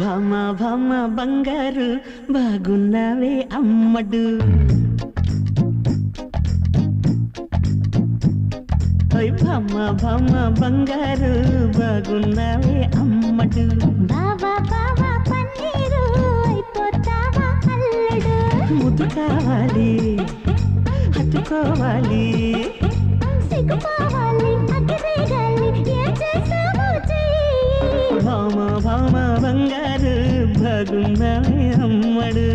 భామ భామ బంగారు బాగున్నావే అమ్మడు భామ భామ బంగారు బాగున్నావే అమ్మడు బావా బావా పన్నీరు అయిపోతావా అల్లుడు ముద్దు కావాలి హత్తుకోవాలి సిగ్గుపోవాలి అగ్గిరేగాలి ఏం చేస్తావో చెయ్యి భామ భామ బంగారు బాగున్నావే అమ్మడు